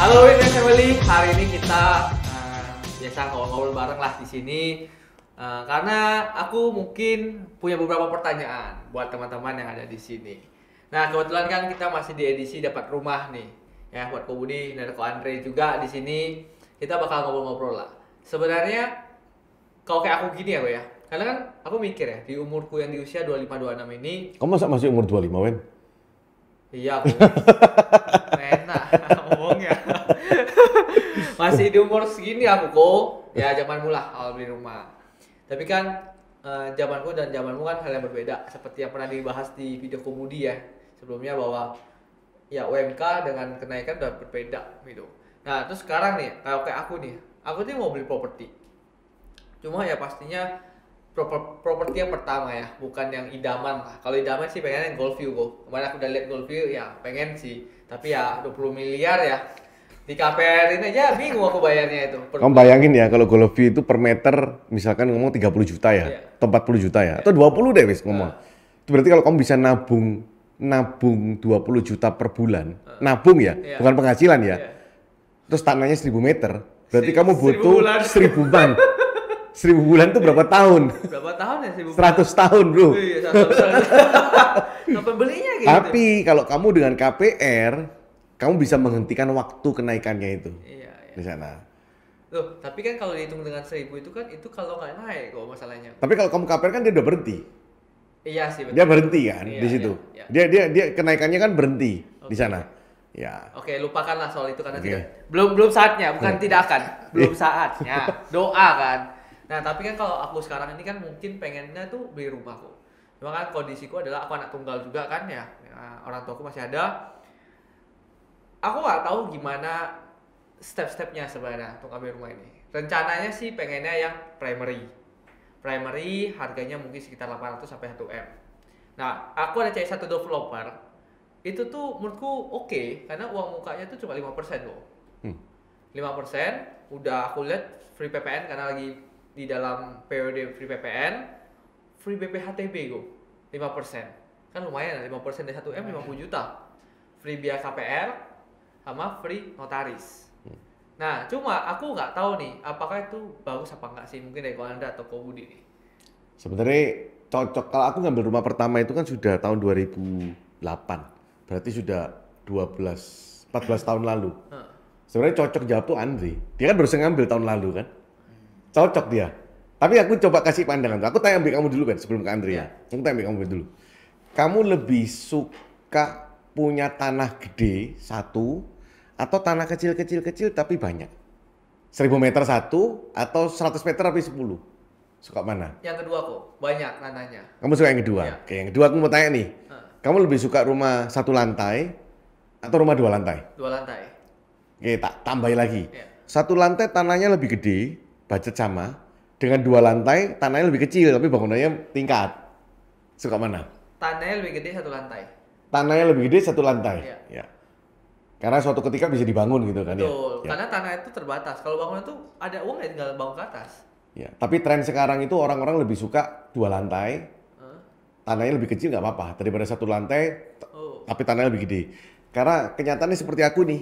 Halo Witness Family, hari ini kita biasa ngobrol-ngobrol bareng lah di sini. Karena aku mungkin punya beberapa pertanyaan buat teman-teman yang ada di sini. Nah, kebetulan kan kita masih di edisi dapat rumah nih. Ya, buat Ko Budi dan Ko Andre juga di sini. Kita bakal ngobrol-ngobrol lah. Sebenarnya kalau kayak aku gini ya, Ko ya. Karena kan aku mikir ya, di umurku yang di usia 25-26 ini. Kamu masa masih umur 25, Wen? Iya, aku enak ngomongnya. Masih di umur segini aku kok. Ya zamanmu lah awal beli rumah. Tapi kan zamanku dan zamanmu kan hal yang berbeda. Seperti yang pernah dibahas di video Komudi ya sebelumnya, bahwa ya UMK dengan kenaikan udah berbeda gitu. Nah terus sekarang nih, kalau kayak aku nih mau beli properti. Cuma ya pastinya properti yang pertama ya, bukan yang idaman lah. Kalau idaman sih pengen yang Goldview kok. Kemarin aku udah lihat Goldview ya pengen sih. Tapi ya 20 miliar ya. Di KPR ini aja bingung aku bayarnya itu. Kamu bayangin ya kalau Goloview itu per meter misalkan ngomong 30 juta ya, Iya. atau 40 juta ya, atau 20 deh wis ngomong. Itu berarti kalau kamu bisa nabung 20 juta per bulan, nabung ya, Iya. bukan penghasilan ya. Iya. Terus tanahnya 1000 meter, berarti 1000 kamu butuh bulan. 1000 bulan. 1000 bulan itu berapa tahun? Berapa tahun ya sih? 100 tahun, Bro. Iya, sampai belinya gitu. Tapi kalau kamu dengan KPR, kamu bisa menghentikan waktu kenaikannya itu Iya. di sana. Loh, tapi kan kalau dihitung dengan 1000 itu kan itu kalau nggak naik kok masalahnya. Tapi kalau kamu KPR kan dia udah berhenti. Iya sih betul. Dia berhenti kan Iya, di situ. iya. Dia kenaikannya kan berhenti di Oke. sana. Ya. Oke, lupakanlah soal itu karena Oke. tidak belum saatnya, bukan tidak akan. Belum saatnya. Doa kan. Nah, tapi kan kalau aku sekarang ini kan mungkin pengennya tuh beli rumah kok. Cuma kan kondisiku adalah aku anak tunggal juga kan ya. Orang tuaku masih ada. Aku nggak tahu gimana step-stepnya sebenarnya untuk ambil rumah ini. Rencananya sih pengennya yang primary. Primary harganya mungkin sekitar 800 sampai 1 M. Nah, aku ada cari satu developer. Itu tuh menurutku oke, karena uang mukanya tuh cuma 5% kok. 5% udah aku lihat free PPN karena lagi di dalam periode free PPN, free BPHTB kok. 5%. Kan lumayan 5% dari 1 M 50 juta. Free biaya KPR sama free notaris. Nah, cuma aku nggak tahu nih, apakah itu bagus apa nggak sih, mungkin dari Ko Anda atau Ko Budi nih. Sebenarnya cocok. Kalau aku ngambil rumah pertama itu kan sudah tahun 2008. Berarti sudah 14 tahun lalu. Sebenarnya cocok jawab tuh Andri. Dia kan baru ngambil tahun lalu kan. Cocok dia. Tapi aku coba kasih pandangan. Aku tanya ambil kamu dulu kan sebelum ke Andri ya. Aku tanya ambil kamu dulu. Kamu lebih suka punya tanah gede satu atau tanah kecil-kecil tapi banyak? 1000 meter satu atau 100 meter tapi 10? Suka mana? Yang kedua kok, banyak tanahnya. Kamu suka yang kedua? Iya. Oke, yang kedua aku mau tanya nih. Kamu lebih suka rumah 1 lantai atau rumah 2 lantai? 2 lantai. Oke, tak tambahin lagi. Iya. 1 lantai tanahnya lebih gede, budget sama. Dengan 2 lantai tanahnya lebih kecil tapi bangunannya tingkat. Suka mana? Tanahnya lebih gede 1 lantai. Tanahnya lebih gede 1 lantai. Iya. Ya. Karena suatu ketika bisa dibangun gitu kan Betul, ya. karena tanah itu terbatas. Kalau bangunan tuh ada uang ya tinggal bangun ke atas. Ya. Tapi tren sekarang itu orang-orang lebih suka 2 lantai. Tanahnya lebih kecil nggak apa-apa daripada 1 lantai tapi tanahnya lebih gede. Karena kenyataannya seperti aku nih.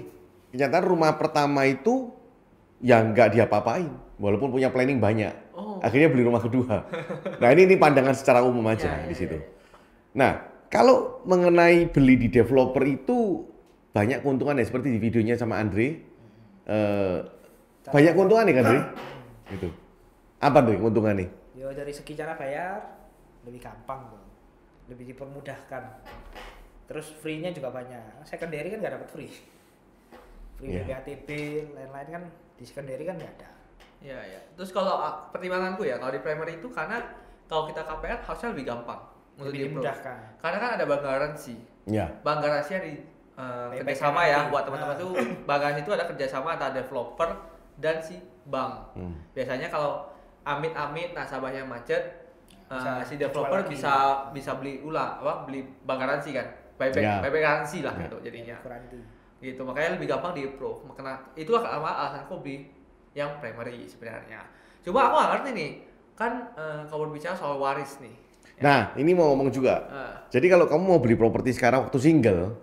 Kenyataan rumah pertama itu yang nggak diapa-apain walaupun punya planning banyak. Akhirnya beli rumah kedua. Nah, ini pandangan secara umum aja di situ. Nah, kalau mengenai beli di developer itu banyak keuntungannya seperti di videonya sama Andre. Banyak keuntungan nih kan, Andre? Gitu. Apa tuh keuntungannya? Yo dari segi cara bayar lebih gampang tuh, lebih dipermudahkan. Terus free-nya juga banyak. Secondary kan nggak dapat free. Free BPHTB, lain-lain kan di secondary kan nggak ada. Iya, iya. Terus kalau pertimbanganku ya, kalau di primary itu karena kalau kita KPR harusnya lebih gampang untuk Lebih di-approve. dimudahkan. Karena kan ada bank garansi. Ya. Bank garansi yang di kerjasama ya buat teman-teman tuh, bank garansi itu ada kerjasama antara developer dan si bank. Biasanya kalau amit-amit nasabahnya macet, si developer bisa beli beli bank garansi kan, buyback garansi lah gitu jadinya. Gitu, makanya lebih gampang di-approve. Makanya itulah alasan aku beli yang primary sebenarnya. Coba aku nggak ngerti nih, kan kamu berbicara soal waris nih. Nah, ini mau ngomong juga. Jadi kalau kamu mau beli properti sekarang waktu single,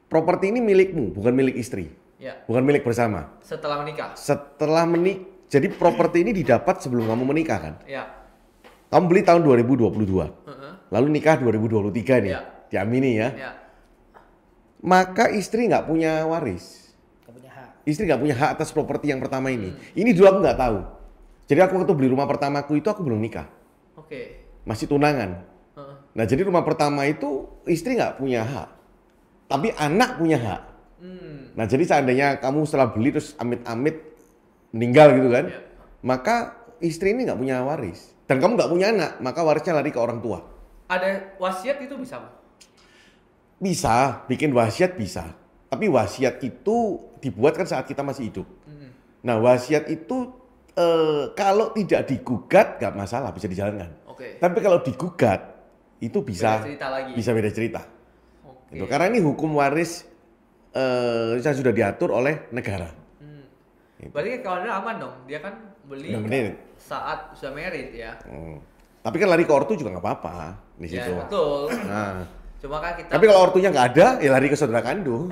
properti ini milikmu, bukan milik istri. Ya. Bukan milik bersama. Setelah menikah. Jadi properti ini didapat sebelum kamu menikah kan? Ya. Kamu beli tahun 2022. Lalu nikah 2023 nih. Ya. Diamini ya. Ya. Maka istri nggak punya waris. Nggak punya hak. Istri nggak punya hak atas properti yang pertama ini. Ini dulu aku nggak tahu. Jadi aku waktu beli rumah pertamaku itu aku belum nikah. Oke. Masih tunangan. Nah jadi rumah pertama itu istri nggak punya hak. Tapi anak punya hak. Nah jadi seandainya kamu setelah beli terus amit-amit meninggal gitu kan. Ya. Maka istri ini nggak punya waris. Dan kamu nggak punya anak, maka warisnya lari ke orang tua. Ada wasiat itu bisa? Bisa, bikin wasiat bisa. Tapi wasiat itu dibuat kan saat kita masih hidup. Nah wasiat itu kalau tidak digugat nggak masalah, bisa dijalankan. Oke. Tapi kalau digugat itu bisa Beda cerita lagi. bisa beda cerita. Oke. Gitu. Karena ini hukum waris yang sudah diatur oleh negara. Berarti kalau dia aman dong, dia kan beli Udah married. saat sudah married ya. Tapi kan lari ke ortu juga nggak apa-apa di Ya situ. betul. Nah, Cuma kan kita. tapi kalau ortunya nggak ada, ya lari ke saudara kandung.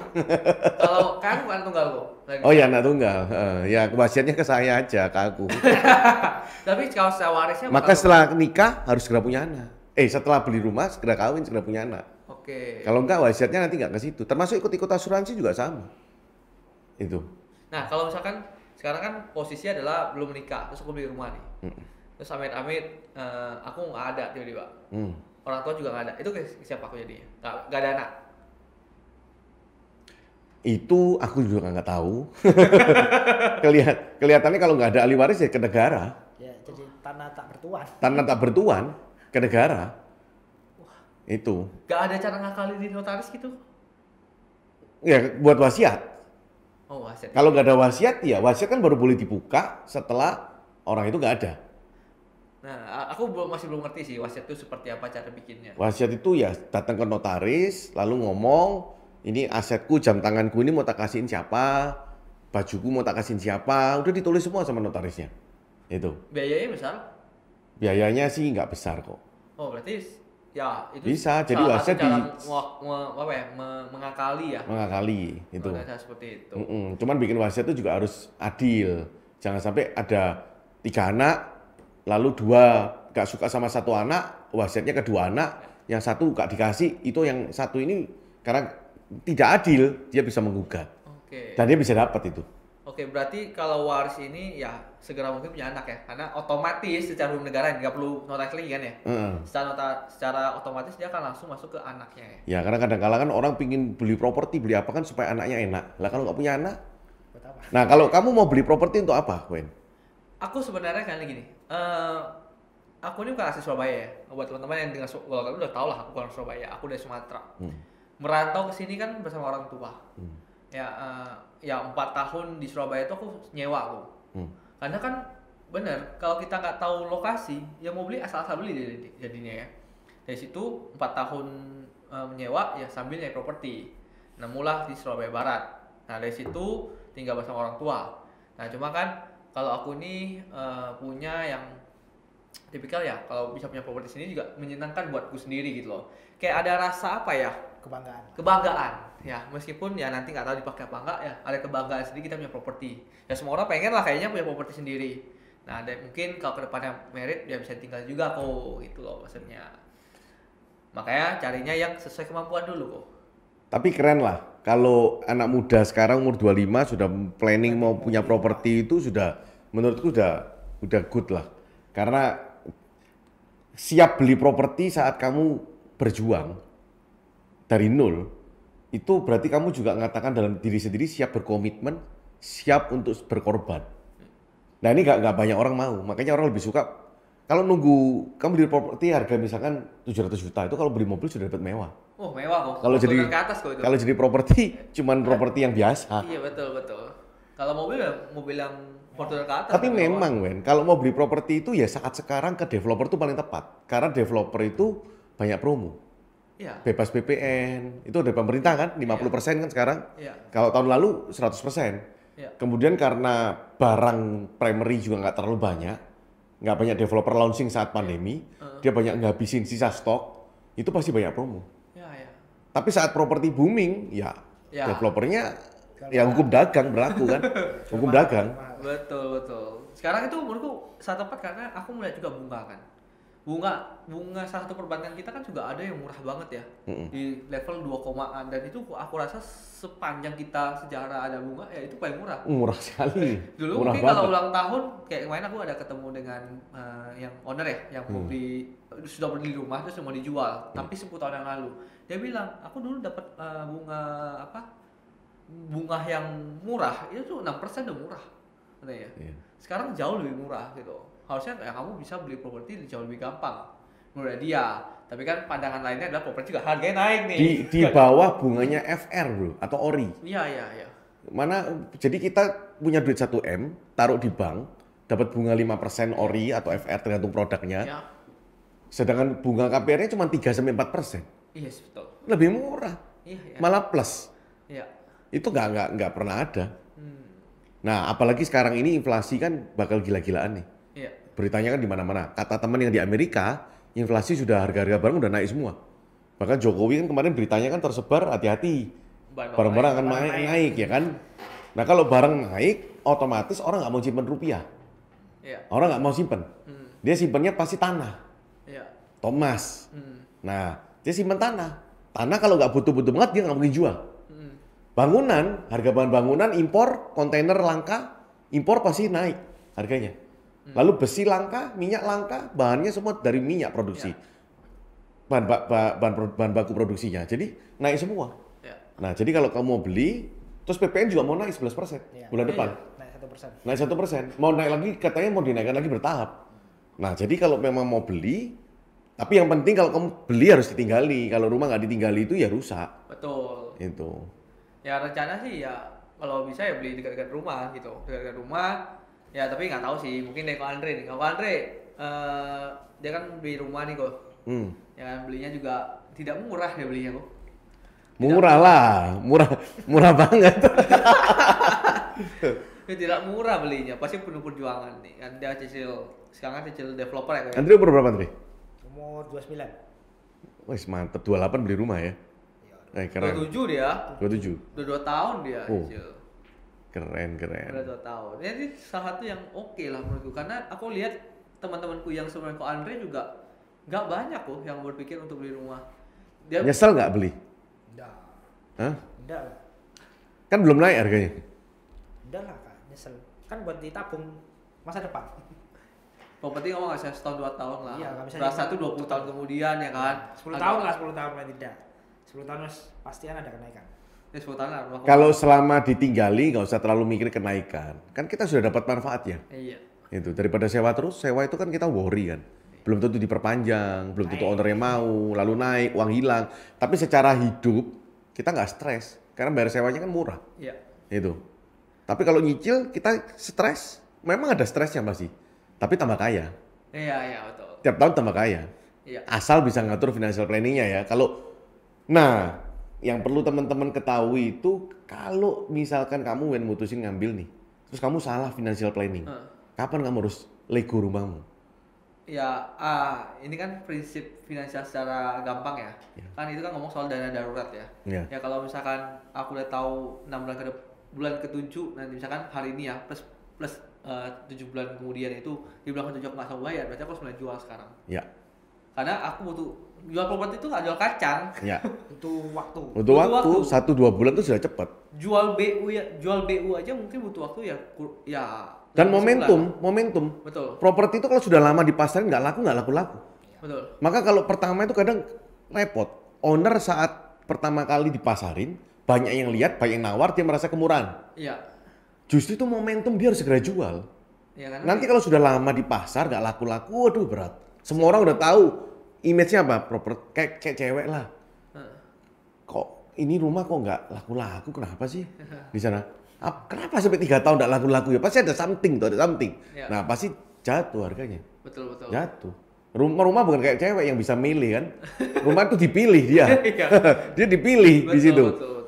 Kalau kan bukan tunggal kok. Oh ya, anak tunggal. Ya wasiatnya ke saya aja, ke aku. Tapi kalau secara warisnya. Maka setelah nikah harus segera punya anak. Setelah beli rumah segera kawin, segera punya anak. Oke. Kalau enggak wasiatnya nanti nggak ke situ. Termasuk ikut-ikut asuransi juga sama. Itu. Nah kalau misalkan sekarang kan posisi adalah belum menikah, terus aku beli rumah nih. Terus amit-amit aku nggak ada tiba-tiba. Orang tua juga nggak ada. Itu ke siapa aku jadinya? Nggak ada anak. Itu aku juga nggak tahu. Kelihatannya kalau nggak ada ahli waris ya ke negara. Ya, jadi tanah tak bertuan. Tanah tak bertuan ke negara. Itu. Nggak ada cara ngakalin di notaris gitu? Ya buat wasiat. Oh wasiat. Kalau nggak ada wasiat, ya wasiat kan baru boleh dibuka setelah orang itu nggak ada. Nah, aku masih belum ngerti sih wasiat itu seperti apa cara bikinnya. Wasiat itu ya datang ke notaris, lalu ngomong, ini asetku, jam tanganku ini mau tak kasihin siapa, bajuku mau tak kasihin siapa, udah ditulis semua sama notarisnya. Itu. Biayanya besar? Biayanya sih nggak besar kok. Oh berarti ya itu Bisa, jadi salah wasiat satu cara di mengakali ya. mengakali itu. Oh, cara seperti itu. Cuman bikin wasiat itu juga harus adil. Jangan sampai ada 3 anak, lalu 2 gak suka sama 1 anak, wasiatnya ke 2 anak, yang 1 gak dikasih, itu yang 1 ini karena tidak adil, dia bisa menggugat. Oke. Dan dia bisa dapat itu. Oke, berarti kalau waris ini ya segera mungkin punya anak ya, karena otomatis secara hukum negara nggak perlu notaris lagi kan ya. Secara otomatis dia akan langsung masuk ke anaknya ya. Ya karena kadang-kala kan orang pingin beli properti, beli apa kan supaya anaknya enak. Lah kalau nggak punya anak, Buat apa? nah kalau kamu mau beli properti untuk apa, Wen? Aku sebenarnya kan gini, aku ini bukan asli Surabaya ya. Buat teman-teman yang dengar, kalau kalian udah tau lah aku bukan Surabaya, aku dari Sumatera. Merantau ke sini kan bersama orang tua. Ya 4 tahun di Surabaya itu aku nyewa aku. Karena kan bener kalau kita nggak tahu lokasi, ya mau beli asal-asal beli jadinya ya. Dari situ 4 tahun menyewa ya sambil nyari properti. Nemulah di Surabaya Barat. Nah dari situ tinggal bersama orang tua. Nah cuma kan kalau aku nih punya yang tipikal ya, kalau bisa punya properti sini juga menyenangkan buatku sendiri gitu loh. Kayak ada rasa apa ya? Kebanggaan ya, meskipun ya nanti nggak tahu dipakai apa enggak ya, ada kebanggaan sendiri kita punya properti ya. Semua orang pengen lah kayaknya punya properti sendiri. Nah dan mungkin kalau kedepannya merit ya bisa tinggal juga kok gitu loh maksudnya. Makanya carinya yang sesuai kemampuan dulu kok. Tapi keren lah kalau anak muda sekarang umur 25 sudah planning mau punya properti, itu sudah menurutku udah good lah. Karena siap beli properti saat kamu berjuang dari nol, itu berarti kamu juga mengatakan dalam diri sendiri siap berkomitmen, siap untuk berkorban. Nah ini nggak banyak orang mau, makanya orang lebih suka kalau nunggu kamu beli properti harga misalkan 700 juta, itu kalau beli mobil sudah dapat mewah. Oh mewah kok. Kalau jadi ke atas kok itu. Kalau jadi properti cuman properti yang biasa. Iya betul. Kalau mobil ya mobil yang Fortuner ke atas. Tapi memang Wen, kalau mau beli properti itu ya saat sekarang ke developer itu paling tepat, karena developer itu banyak promo. Iya. Bebas PPN, itu dari pemerintah kan, 50% kan sekarang. Iya. Kalau tahun lalu 100%. Iya. Kemudian karena barang primary juga nggak terlalu banyak, nggak banyak developer launching saat pandemi, dia banyak ngabisin sisa stok, itu pasti banyak promo. Iya. Tapi saat properti booming, ya Ya. developernya ya hukum dagang berlaku kan. Hukum dagang. Betul. Sekarang itu menurutku saat tepat karena aku melihat juga bunga kan. Bunga salah satu perbankan kita kan juga ada yang murah banget ya. Di level 2 komaan dan itu aku rasa sepanjang kita sejarah ada bunga ya itu paling murah. Murah sekali. Dulu murah mungkin banget. kalau ulang tahun kayak kemarin aku ada ketemu dengan yang owner ya yang mau sudah beli rumah terus mau dijual tapi 10 tahun yang lalu. Dia bilang, "Aku dulu dapat bunga yang murah itu tuh 6% udah murah." Katanya. Iya. Sekarang jauh lebih murah gitu. Harusnya ya kamu bisa beli properti jauh lebih gampang menurut dia. Tapi kan pandangan lainnya adalah properti juga harganya naik nih. Di bawah bunganya FR bro atau ORI. Iya. Mana jadi kita punya duit 1M, taruh di bank, dapat bunga 5% ORI atau FR tergantung produknya. Ya. Sedangkan bunga KPR-nya cuma 3-4%. Iya betul. Lebih murah. Iya. Malah plus. Iya. Itu nggak pernah ada. Nah, apalagi sekarang ini inflasi kan bakal gila-gilaan nih. Iya. Beritanya kan di mana-mana. Kata teman yang di Amerika, inflasi sudah harga-harga barang udah naik semua. Bahkan Jokowi kan kemarin beritanya kan tersebar hati-hati. Barang-barang akan naik ya kan. Nah, kalau barang naik, otomatis orang nggak mau simpen rupiah. Iya. Orang nggak mau simpen. Dia simpennya pasti tanah. Iya. Thomas. Nah, dia simpen tanah. Tanah kalau nggak butuh-butuh banget dia nggak mungkin jual. Bangunan, harga bahan bangunan impor, kontainer langka, impor pasti naik harganya. Lalu besi langka, minyak langka, bahannya semua dari minyak produksi. Bahan baku produksinya. Jadi naik semua. Ya. Nah, jadi kalau kamu mau beli, terus PPN juga mau naik 11% bulan depan. Naik 1%. Naik 1%. Mau naik lagi, katanya mau dinaikkan lagi bertahap. Nah, jadi kalau memang mau beli, tapi yang penting kalau kamu beli harus ditinggali. Kalau rumah nggak ditinggali itu ya rusak. Betul. Itu. Ya rencana sih ya kalau bisa ya beli dekat-dekat rumah gitu. Dekat-dekat rumah. Ya tapi nggak tahu sih. Mungkin dari Ko Andre nih. Kalau Andre dia kan beli rumah nih kok. Ya kan belinya juga tidak murah dia belinya kok. Murah lah, murah banget. Ya, tidak murah belinya. Pasti penuh perjuangan nih. Kan dia sekarang kan cicil developer ya. Andre umur berapa Andre? Umur 29. Wih mantep, 28 beli rumah ya. Keren. 27 dia. 27. Udah 2 tahun dia. Oh. Cicil. Keren. Udah 2 tahun. Ini salah satu yang oke lah menurutku karena aku lihat teman-temanku yang sebenarnya Ko Andre juga nggak banyak kok yang berpikir untuk beli rumah. Dia Nyesel nggak beli? Enggak. Hah? Enggak lah. Kan belum naik harganya. Enggak lah Kak, nyesel. Kan buat ditabung masa depan. properti ngomong nggak sih setahun 2 tahun lah. Iya, nggak bisa Berasa tuh dihitung. 20 tahun kemudian ya kan. 10 tahun lah, 10 tahun paling tidak. 10 tahun mas pastian ada kenaikan. Ya 10 tahun lah. Kalau selama ditinggali nggak usah terlalu mikir kenaikan. Kan kita sudah dapat manfaatnya. Iya. Itu daripada sewa terus, sewa itu kan kita worry kan. Belum tentu diperpanjang, belum tentu ownernya mau, lalu naik, uang hilang. Tapi secara hidup kita nggak stres karena bayar sewanya kan murah. Iya. Itu. Tapi kalau nyicil kita stres, memang ada stresnya masih. Tapi tambah kaya. Iya, betul. Tiap tahun tambah kaya. Iya. Asal bisa ngatur financial planningnya ya. Nah, yang perlu teman-teman ketahui itu kalau misalkan kamu mutusin ngambil nih, terus kamu salah financial planning, kapan kamu harus lego rumahmu? Ya, ini kan prinsip finansial secara gampang ya. Kan itu kan ngomong soal dana darurat ya. Ya kalau misalkan aku udah tahu 6 bulan ke-7 nanti misalkan hari ini ya plus 7 bulan kemudian itu di bulan ke-7 aku nggak sama bayar, berarti aku harus mulai jual sekarang. Ya. Karena aku butuh jual properti itu nggak jual kacang. Ya. Butuh waktu. Butuh waktu 1-2 bulan itu sudah cepat. Jual BU aja mungkin butuh waktu ya. Dan momentum. Betul. Properti itu kalau sudah lama dipasarin nggak laku. Betul. Maka kalau pertama itu kadang repot. Owner saat pertama kali dipasarin, banyak yang lihat, banyak yang nawar, dia merasa kemurahan. Iya. Justru itu momentum dia harus segera jual. Ya, Nanti kalau sudah lama di pasar nggak laku-laku, waduh berat. Semua orang udah tahu image-nya apa, kayak cewek lah. Kok ini rumah kok nggak laku-laku, kenapa sih di sana? Kenapa sampai 3 tahun nggak laku-laku ya? Pasti ada something. Ya. Nah pasti jatuh harganya. Betul. Jatuh. Rumah bukan kayak cewek yang bisa milih kan. Rumah itu dipilih dia. Dia dipilih di situ. Betul.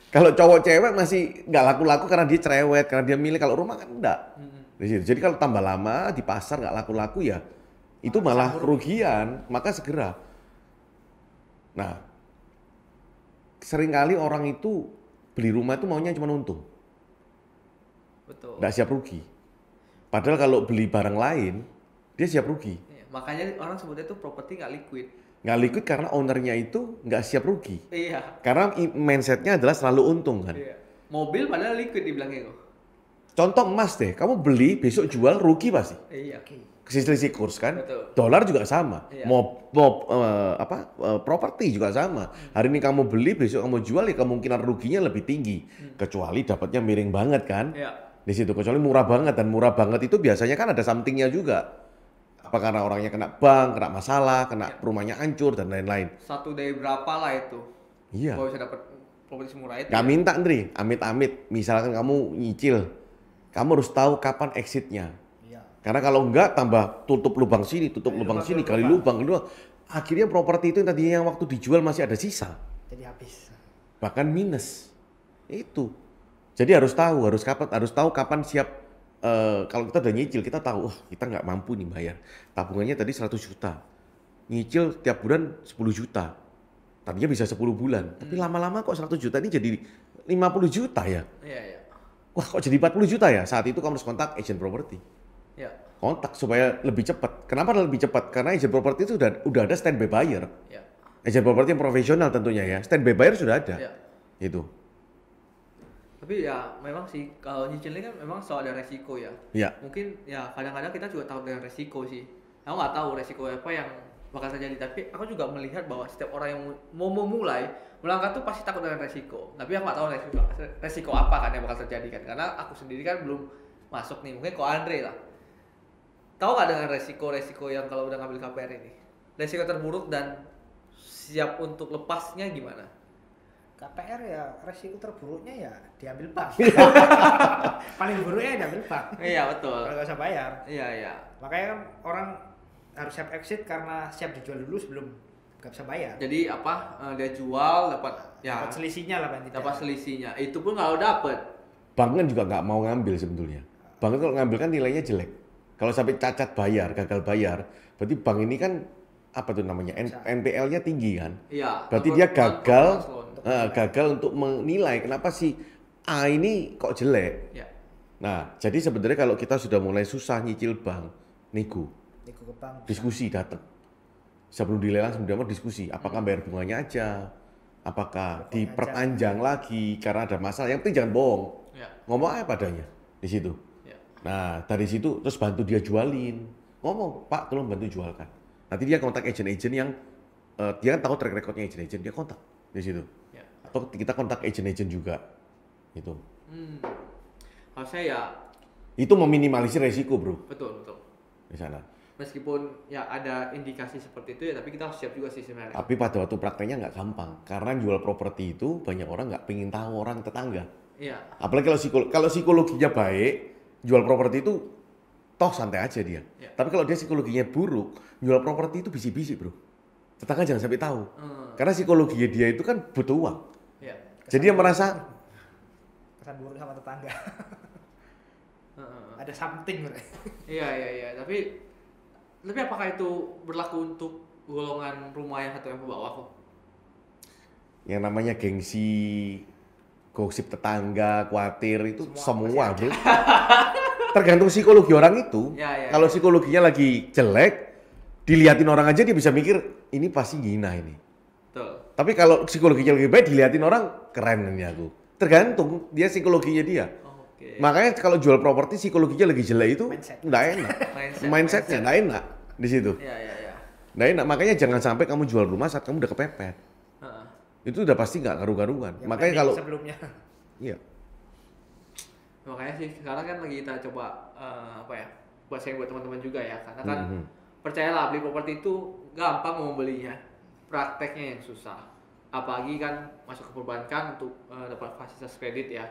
Kalau cowok cewek masih nggak laku-laku karena dia cerewet, karena dia milih. Kalau rumah kan enggak. Di situ. Jadi kalau tambah lama di pasar nggak laku-laku ya, itu malah kerugian. Maka segera. Nah, seringkali orang itu beli rumah itu maunya cuma untung. Betul. Nggak siap rugi. Padahal kalau beli barang lain, dia siap rugi. Iya, makanya orang sebutnya itu properti nggak liquid. Nggak liquid karena ownernya itu nggak siap rugi. Iya. Karena mindsetnya adalah selalu untung kan. Iya. Mobil padahal liquid dibilangnya kok. Contoh emas deh, kamu beli besok jual rugi pasti. Iya. Selisih kurs kan. Betul. Dolar juga sama. Iya. Properti juga sama. Hari ini kamu beli, besok kamu jual ya kemungkinan ruginya lebih tinggi. Kecuali dapatnya miring banget kan. Iya. Di situ kecuali murah banget, dan murah banget itu biasanya kan ada somethingnya juga. Apa karena orangnya kena bank, kena masalah, kena rumahnya hancur dan lain-lain. Satu dari berapa lah itu? Iya. Kalau bisa dapat properti semurah itu. Gak minta Andri, amit-amit. Misalkan kamu nyicil, kamu harus tahu kapan exitnya. Iya. Karena kalau enggak tambah tutup lubang sini, tutup lubang sini, kali lubang kedua. Akhirnya properti itu yang tadinya yang waktu dijual masih ada sisa. Jadi habis. Bahkan minus. Itu. Jadi harus tahu kapan siap. Kalau kita udah nyicil, kita tahu, wah kita nggak mampu nih bayar. Tabungannya tadi 100 juta. Nyicil tiap bulan 10 juta. Tadinya bisa 10 bulan. Tapi lama-lama kok 100 juta ini jadi 50 juta ya? Iya, iya. Wah kok jadi 40 juta ya? Saat itu kamu harus kontak agent property. Iya. Kontak supaya lebih cepat. Kenapa lebih cepat? Karena agent property itu udah ada standby buyer. Iya. Agent property yang profesional tentunya ya. Standby buyer sudah ada. Iya. Itu. Tapi ya memang sih kalau nyicil ini kan memang soal ada resiko ya. Iya. Mungkin ya kadang-kadang kita juga tahu dengan resiko sih. Aku nggak tahu resiko apa yang bakal terjadi, tapi aku juga melihat bahwa setiap orang yang mau memulai melangkah tuh pasti takut dengan resiko. Tapi aku nggak tahu resiko apa kan yang bakal terjadi kan. Karena aku sendiri kan belum masuk nih. Mungkin kok Andre lah. Tahu nggak dengan resiko-resiko yang kalau udah ngambil KPR ini? Resiko terburuk dan siap untuk lepasnya gimana? KPR ya resiko terburuknya ya diambil bank. Paling buruknya diambil bank. Iya betul. Kalau nggak usah bayar. Iya iya. Makanya kan orang harus siap exit karena siap dijual dulu sebelum nggak bisa bayar. Jadi apa? Dia jual dapat ya. Dapat selisihnya lah paling tidak. Dapat selisihnya. Itu pun kalau dapat. Bank kan juga nggak mau ngambil sebetulnya. Bank kalau ngambil kan nilainya jelek. Kalau sampai cacat bayar, gagal bayar, berarti bank ini kan apa tuh namanya? NPL-nya tinggi kan? Iya. Berarti dia gagal untuk menilai kenapa sih A ini kok jelek. Ya. Nah, jadi sebenarnya kalau kita sudah mulai susah nyicil bank, nego ke bank. Diskusi datang. Sebelum dilelang sebenarnya diskusi, apakah bayar bunganya aja, apakah diperpanjang lagi karena ada masalah. Yang penting jangan bohong. Ya. Ngomong apa adanya di situ. Ya. Nah, dari situ terus bantu dia jualin. Ngomong, "Pak, tolong bantu jualkan." Nanti dia kontak agent-agent yang dia kan tahu track recordnya agent-agent, dia kontak di situ. Ya. Atau kita kontak agent-agent juga. Itu. Harusnya ya. Itu meminimalisir resiko, Bro. Betul betul. Di sana. Meskipun ya ada indikasi seperti itu ya, tapi kita harus siap juga sih sebenarnya. Tapi pada waktu prakteknya nggak gampang. Karena jual properti itu banyak orang nggak pengen tahu orang tetangga. Iya. Apalagi kalau psikologinya baik, jual properti itu toh santai aja dia. Ya. Tapi kalau dia psikologinya buruk, jual properti itu bisik-bisik, Bro. Tetangga jangan sampai tahu. Karena psikologinya dia itu kan butuh uang. Ya. Jadi dia merasa Kesan buruk sama tetangga. Ada something. Iya. Tapi apakah itu berlaku untuk golongan rumah yang satu yang ke bawah kok? yang namanya gengsi, gosip tetangga, khawatir itu semua, Bro. Tergantung psikologi orang itu. Kalau psikologinya lagi jelek, diliatin orang aja dia bisa mikir ini pasti gina ini. Betul. Tapi kalau psikologinya lagi baik, diliatin orang keren ini aku. Tergantung dia psikologinya dia. Okay. Makanya kalau jual properti psikologinya lagi jelek itu nggak enak. Mindsetnya nggak enak di situ. Iya. Nggak enak. Makanya jangan sampai kamu jual rumah saat kamu udah kepepet. Itu udah pasti nggak karu-karuan. Makanya kalau sebelumnya. Iya. Makanya sih sekarang kan lagi kita coba buat sharing buat teman-teman juga ya, karena kan percayalah beli properti itu gampang mau belinya, prakteknya yang susah. Apalagi kan masuk ke perbankan untuk dapat fasilitas kredit ya.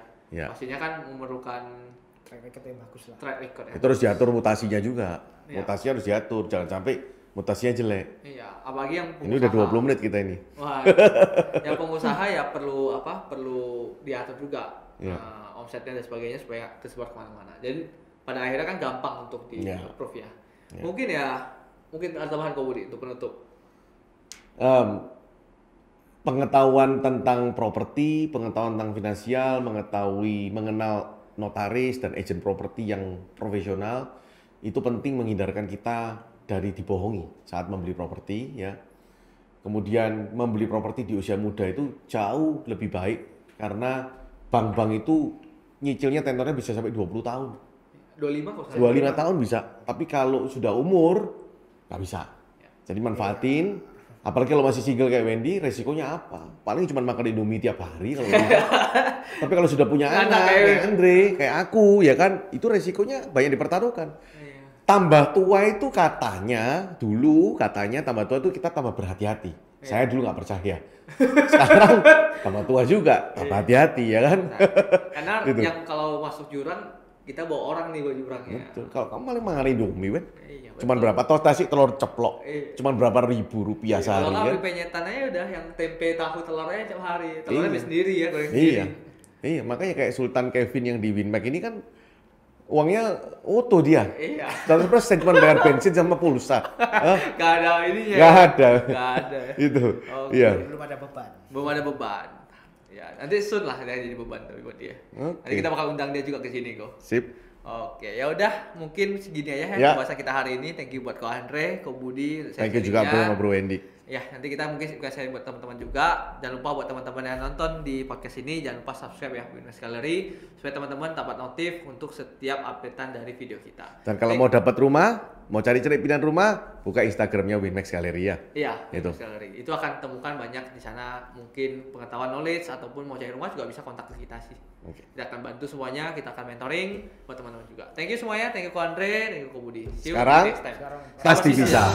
Pastinya kan memerlukan track record yang bagus lah. Track record ya. Itu harus diatur mutasinya juga. Mutasinya harus diatur, jangan sampai mutasinya jelek. Iya, apalagi yang pengusaha. Ini udah 20 menit kita ini. Wah, yang pengusaha ya perlu diatur juga. Omsetnya dan sebagainya supaya tersebar kemana-mana. Jadi pada akhirnya kan gampang untuk di-approve ya. Mungkin ada tambahan kau Budi untuk penutup. pengetahuan tentang properti, pengetahuan tentang finansial, mengenal notaris dan agent properti yang profesional itu penting menghindarkan kita dari dibohongi saat membeli properti ya. Kemudian membeli properti di usia muda itu jauh lebih baik karena bank-bank itu nyicilnya tenornya bisa sampai 20 tahun. 25 kok. 25 tahun bisa, tapi kalau sudah umur nggak bisa. Jadi manfaatin. Apalagi kalau masih single kayak Wendy, resikonya apa? Paling cuma makan Indomie tiap hari kalau bisa. Tapi kalau sudah punya anak kayak Andre, kayak aku, ya kan, itu resikonya banyak dipertaruhkan. Tambah tua itu katanya, tambah tua itu kita tambah berhati-hati. Saya dulu nggak percaya. Sekarang tambah tua juga, tambah hati-hati ya kan. Karena gitu. Yang kalau masuk jurang, kita bawa orang nih buat jurangnya. Betul. Kalau kamu malah makan Indomie, Wen. Cuman berapa toh nasi telur ceplok, cuman berapa ribu rupiah sehari kan? Kalau kan? penyetan aja udah yang tempe tahu telurnya tiap hari, telurnya sendiri ya goreng sendiri. Iya, makanya kayak Sultan Kevin yang di Winmax ini kan uangnya utuh dia. Iya. 100% cuma bayar bensin sama pulsa. Gak ada ininya. Gak ada. Itu. Okay. Iya. Belum ada beban. Belum ada beban. Ya, nanti soon lah dia jadi beban tapi buat dia. Nanti kita bakal undang dia juga ke sini kok. Sip. Oke, ya udah mungkin segini aja ya pembahasan kita hari ini. Thank you buat Ko Andre, Ko Budi, thank you juga Bro Wendy. Ya, nanti kita mungkin juga share buat teman-teman juga. Jangan lupa buat teman-teman yang nonton di podcast ini jangan lupa subscribe ya Winmax Gallery supaya teman-teman dapat notif untuk setiap updatean dari video kita. Dan kalau mau dapat rumah, mau cari-cari pindahan rumah, buka Instagramnya Winmax Gallery ya. Iya, Winmax Gallery. Itu akan temukan banyak di sana mungkin pengetahuan knowledge ataupun mau cari rumah juga bisa kontak ke kita sih. Kita akan bantu semuanya, kita akan mentoring buat teman-teman juga. Thank you semuanya, thank you Ko Andre, thank you Ko Budi. Sekarang pasti bisa.